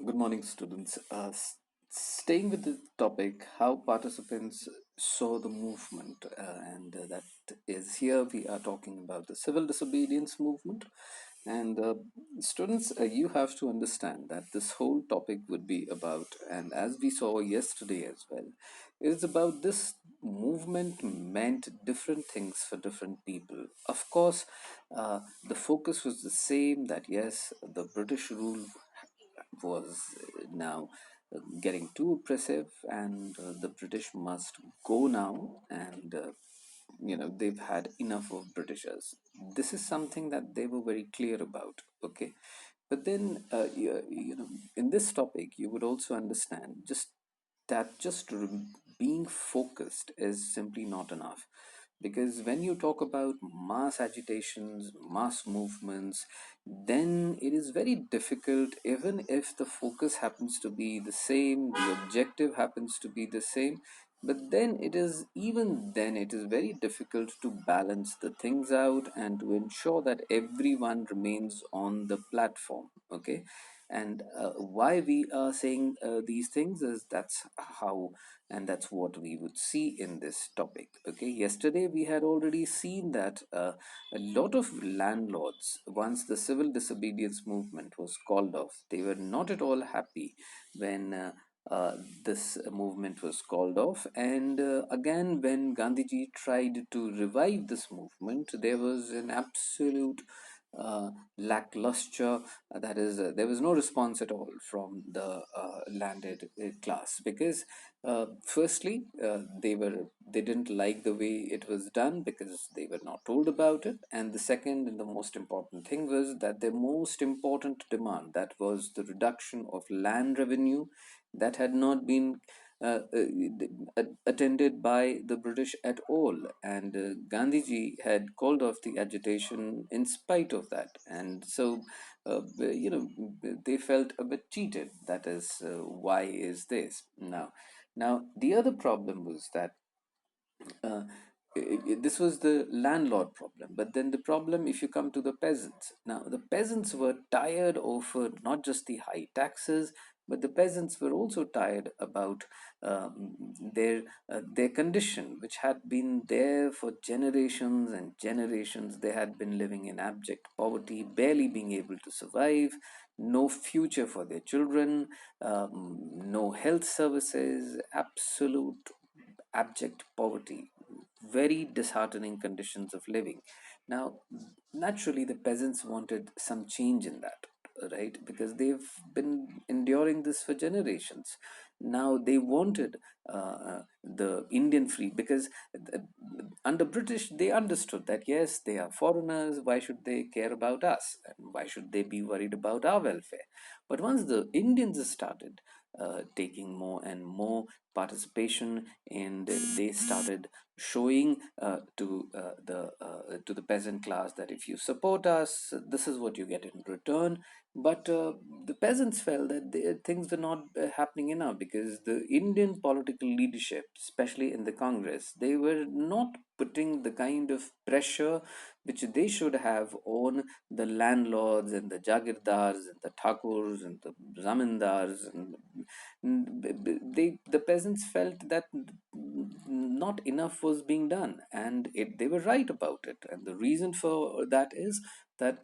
Good morning, students. Staying with the topic, how participants saw the movement, and that is here we are talking about the civil disobedience movement. And students, you have to understand that this whole topic would be about, and as we saw yesterday as well, is about this movement meant different things for different people. Of course, the focus was the same that yes, the British rule was now getting too oppressive, and the British must go now, and they've had enough of Britishers. This is something that they were very clear about. Okay, but then in this topic, you would also understand just being focused is simply not enough, because when you talk about mass agitations, mass movements, then it is very difficult, even if the focus happens to be the same, the objective happens to be the same, but then it is very difficult to balance the things out and to ensure that everyone remains on the platform. Okay, and why we are saying these things is that's what we would see in this topic. Okay, yesterday we had already seen that a lot of landlords, once the civil disobedience movement was called off, they were not at all happy when uh, this movement was called off. And again, when Gandhiji tried to revive this movement, there was an absolute lackluster, that is, there was no response at all from the landed class, because firstly, they didn't like the way it was done because they were not told about it, and the second and the most important thing was that the most important demand, that was the reduction of land revenue, that had not been attended by the British at all. And Gandhiji had called off the agitation in spite of that. And so, they felt a bit cheated. That is, why is this? Now, the other problem was that uh, this was the landlord problem. But then the problem, if you come to the peasants, now the peasants were tired of not just the high taxes, but the peasants were also tired about their condition, which had been there for generations and generations. They had been living in abject poverty, barely being able to survive, no future for their children, no health services, absolute abject poverty, very disheartening conditions of living. Now, naturally, the peasants wanted some change in that, right? Because they've been enduring this for generations. Now, they wanted the Indian free, because under British, they understood that yes, they are foreigners. Why should they care about us? And why should they be worried about our welfare? But once the Indians started taking more and more participation, and they started showing to the peasant class that if you support us, this is what you get in return. But the peasants felt that things were not happening enough, because the Indian political leadership, especially in the Congress, they were not putting the kind of pressure which they should have on the landlords and the jagirdars and the thakurs and the zamindars, and the peasants felt that not enough was being done, and they were right about it. And the reason for that is that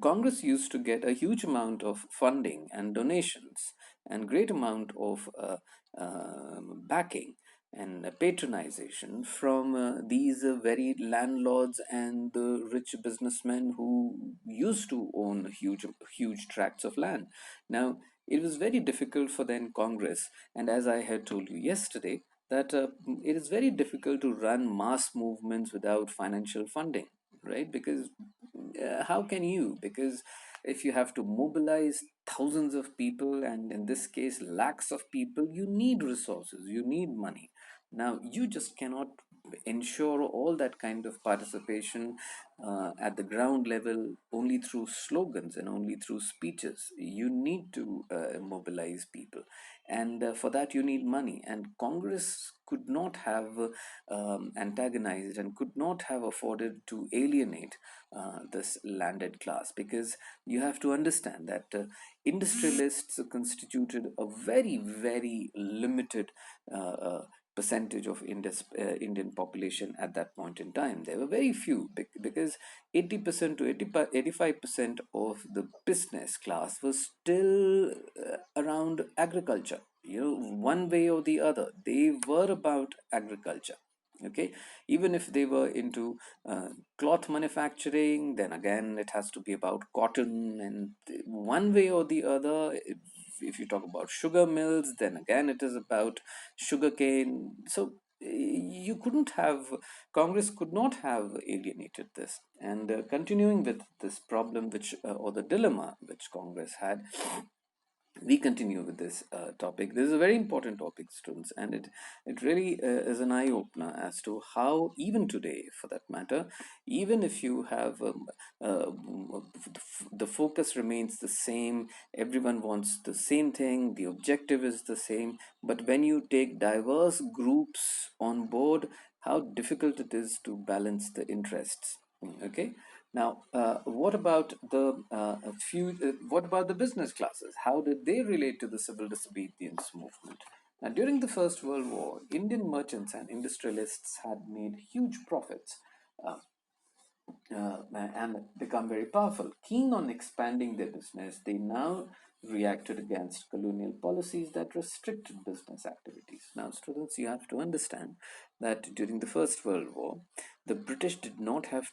Congress used to get a huge amount of funding and donations, and great amount of backing and patronization from these very landlords and the rich businessmen who used to own huge tracts of land. Now, it was very difficult for then Congress, and as I had told you yesterday, that it is very difficult to run mass movements without financial funding, right? Because how can you? Because if you have to mobilize thousands of people, and in this case lakhs of people, you need resources, you need money. Now, you just cannot ensure all that kind of participation at the ground level only through slogans and only through speeches. You need to mobilize people, and for that you need money. And Congress could not have antagonized and could not have afforded to alienate this landed class, because you have to understand that industrialists constituted a very, very limited percentage of Indian population at that point in time. There were very few, because 80% to 85% of the business class was still around agriculture. One way or the other, they were about agriculture. Okay, even if they were into cloth manufacturing, then again it has to be about cotton, and one way or the other, if you talk about sugar mills, then again it is about sugarcane. So you couldn't have, Congress could not have alienated this. And continuing with this problem, which or the dilemma which Congress had, we continue with this topic. This is a very important topic, students, and it really is an eye opener as to how, even today, for that matter, even if you have the focus remains the same, everyone wants the same thing, the objective is the same, but when you take diverse groups on board, how difficult it is to balance the interests. Okay, now, what about the what about the business classes? How did they relate to the civil disobedience movement? Now, during the First World War, Indian merchants and industrialists had made huge profits. Uh, and become very powerful. Keen on expanding their business, they now reacted against colonial policies that restricted business activities. Now, students, you have to understand that during the First World War, the British did not have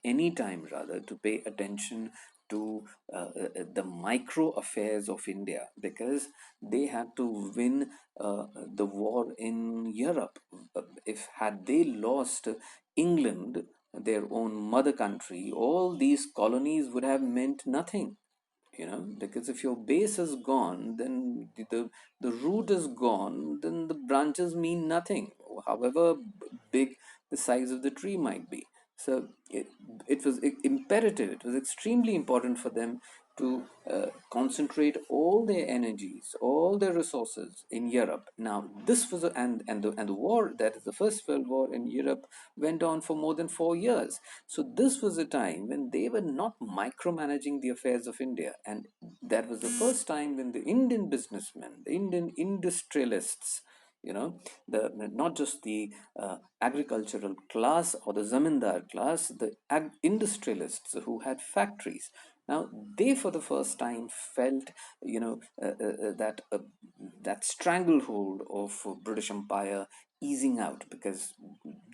any time rather, to pay attention to the micro affairs of India, because they had to win the war in Europe. If had they lost England, their own mother country, all these colonies would have meant nothing. Because if your base is gone, then the root is gone, then the branches mean nothing, however big the size of the tree might be. So it was imperative, it was extremely important for them to concentrate all their energies, all their resources in Europe. Now, this was and the war, that is the First World War in Europe, went on for more than 4 years. So this was a time when they were not micromanaging the affairs of India, and that was the first time when the Indian businessmen, the Indian industrialists, not just the agricultural class or the zamindar class, the industrialists who had factories. Now they, for the first time, felt, that stranglehold of British Empire easing out, because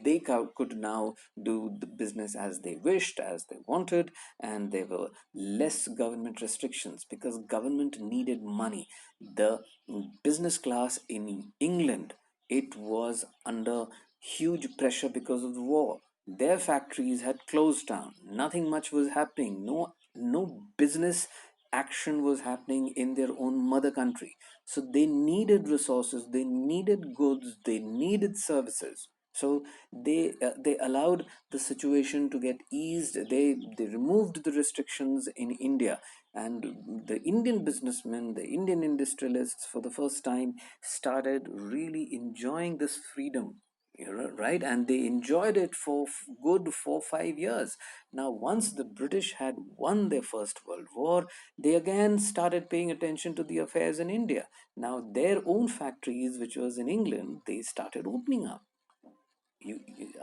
they could now do the business as they wished, as they wanted, and there were less government restrictions because government needed money. The business class in England, it was under huge pressure because of the war. Their factories had closed down. Nothing much was happening. No business action was happening in their own mother country. So they needed resources, they needed goods, they needed services. So they allowed the situation to get eased. They removed the restrictions in India, and the Indian businessmen, the Indian industrialists, for the first time, started really enjoying this freedom. Right, and they enjoyed it for good 4 5 years. Now, once the British had won their First World War, they again started paying attention to the affairs in India. Now, their own factories, which was in England, they started opening up.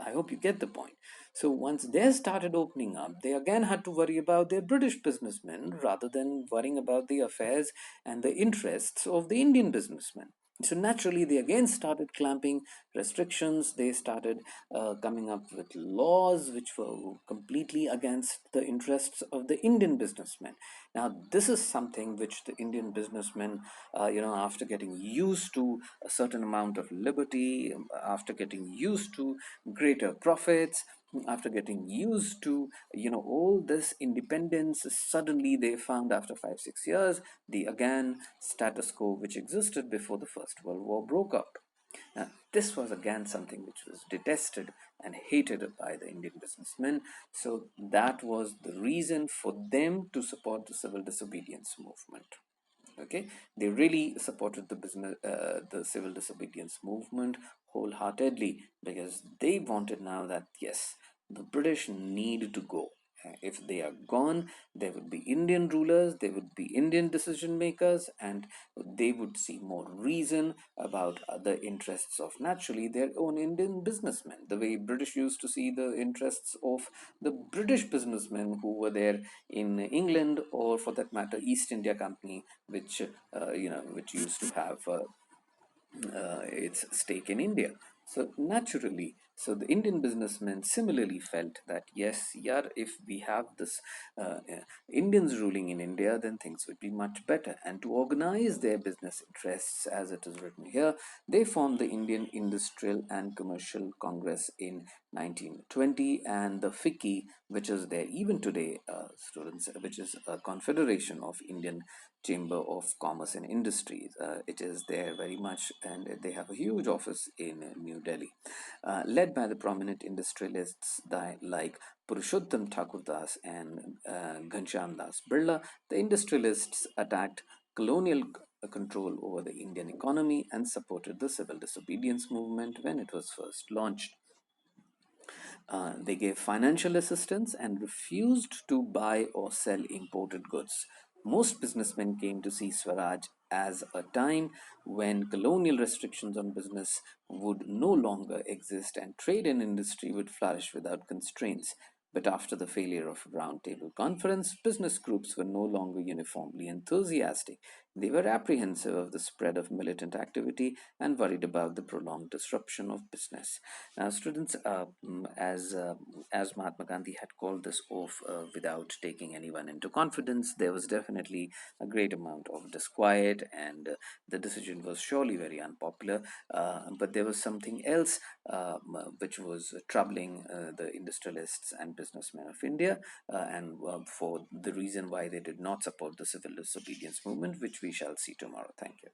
I hope you get the point. So once they started opening up, they again had to worry about their British businessmen rather than worrying about the affairs and the interests of the Indian businessmen. So naturally, they again started clamping restrictions. They started coming up with laws which were completely against the interests of the Indian businessmen. Now, this is something which the Indian businessmen, after getting used to a certain amount of liberty, after getting used to greater profits, after getting used to all this independence, suddenly they found, after 5 6 years, the again status quo which existed before the First World War broke out. This was again something which was detested and hated by the Indian businessmen. So that was the reason for them to support the civil disobedience movement. Okay, they really supported the civil disobedience movement wholeheartedly, because they wanted now that yes, the British need to go. If they are gone, there would be Indian rulers, there would be Indian decision makers, and they would see more reason about the interests of naturally their own Indian businessmen, the way British used to see the interests of the British businessmen who were there in England, or for that matter, East India Company, which used to have its stake in India. So naturally, so the Indian businessmen similarly felt that yes, yeah, if we have this Indians ruling in India, then things would be much better. And to organize their business interests, as it is written here, they formed the Indian Industrial and Commercial Congress in 1920, and the FICCI, which is there even today, students, which is a confederation of Indian Chamber of Commerce and Industries. It is there very much, and they have a huge office in New Delhi, led by the prominent industrialists like Purushottam Thakurdas and Ghanshyam Das Birla. The industrialists attacked colonial control over the Indian economy and supported the civil disobedience movement when it was first launched. They gave financial assistance and refused to buy or sell imported goods. Most businessmen came to see Swaraj as a time when colonial restrictions on business would no longer exist and trade and industry would flourish without constraints. But after the failure of a roundtable conference, business groups were no longer uniformly enthusiastic. They were apprehensive of the spread of militant activity and worried about the prolonged disruption of business. Now, students, as Mahatma Gandhi had called this off without taking anyone into confidence, there was definitely a great amount of disquiet, and the decision was surely very unpopular. But there was something else which was troubling the industrialists and businessmen of India, and for the reason why they did not support the civil disobedience movement, which we shall see tomorrow. Thank you.